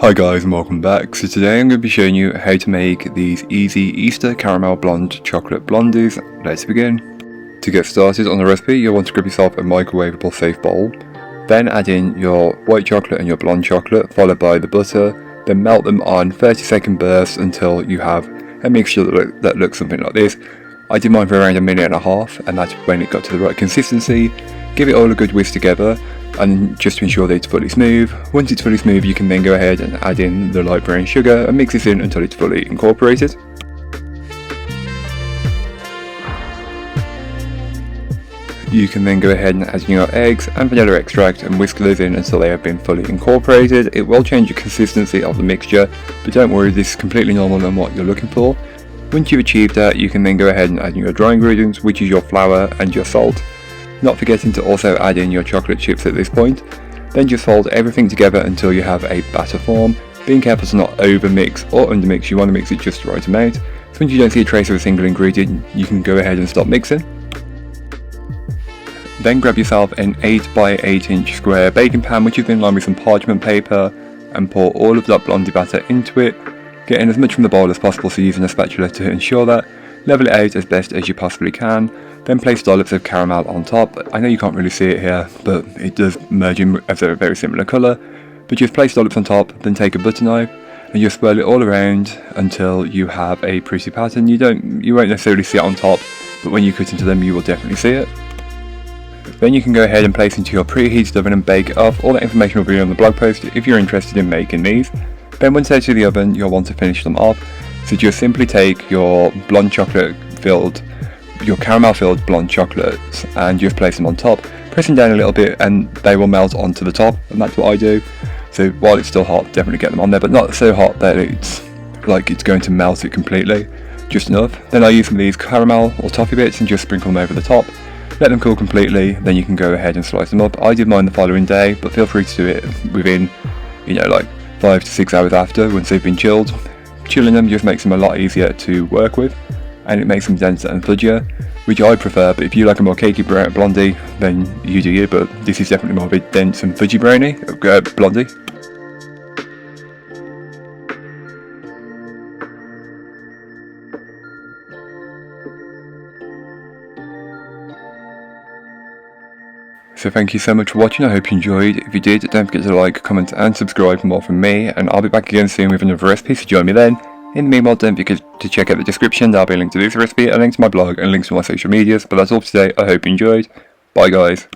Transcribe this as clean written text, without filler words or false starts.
Hi guys and welcome back. So today I'm going to be showing you how to make these easy Easter caramel blonde chocolate blondies. Let's begin. To get started on the recipe, you'll want to grab yourself a microwavable safe bowl. Then add in your white chocolate and your blonde chocolate, followed by the butter. Then melt them on 30-second bursts until you have a mixture that looks something like this. I did mine for around 1.5 minutes and that's when it got to the right consistency. Give it all a good whisk together, and just to ensure that it's fully smooth. Once it's fully smooth, you can then go ahead and add in the light brown sugar and mix this in until it's fully incorporated. You can then go ahead and add in your eggs and vanilla extract and whisk those in until they have been fully incorporated. It will change the consistency of the mixture, but don't worry, this is completely normal and what you're looking for. Once you've achieved that, you can then go ahead and add in your dry ingredients, which is your flour and your salt. Not forgetting to also add in your chocolate chips at this point. Then just fold everything together until you have a batter form. Being careful to not over mix or under mix, you want to mix it just the right amount. So once you don't see a trace of a single ingredient, you can go ahead and stop mixing. Then grab yourself an 8 by 8 inch square baking pan which has been lined with some parchment paper, and pour all of that blondie batter into it. Get in as much from the bowl as possible, so using a spatula to ensure that. Level it out as best as you possibly can. Then place dollops of caramel on top. I know you can't really see it here, but it does merge in as a very similar colour. But just place dollops on top, then take a butter knife and just swirl it all around until you have a pretty pattern. You won't necessarily see it on top, but when you cut into them you will definitely see it. Then you can go ahead and place into your preheated oven and bake it off. All that information will be on the blog post if you're interested in making these. Then once they're to the oven, you'll want to finish them off. So just simply take your caramel filled blonde chocolates and just place them on top, press them down a little bit and they will melt onto the top, and that's what I do. So while it's still hot, definitely get them on there, but not so hot that it's going to melt it completely, just enough. Then I use some of these caramel or toffee bits and just sprinkle them over the top. Let them cool completely, then you can go ahead and slice them up. I did mine the following day, but feel free to do it within, like 5 to 6 hours after, once they've been chilled. Chilling them just makes them a lot easier to work with, and it makes them denser and fudgier, which I prefer. But if you like a more cakey blondie, then you do you, but this is definitely more of a dense and fudgy blondie. So thank you so much for watching. I hope you enjoyed. If you did, don't forget to like, comment and subscribe for more from me, and I'll be back again soon with another recipe, so join me then. In the meanwhile, don't forget to check out the description. There'll be a link to this recipe, a link to my blog and links to my social medias. But that's all for today. I hope you enjoyed. Bye guys.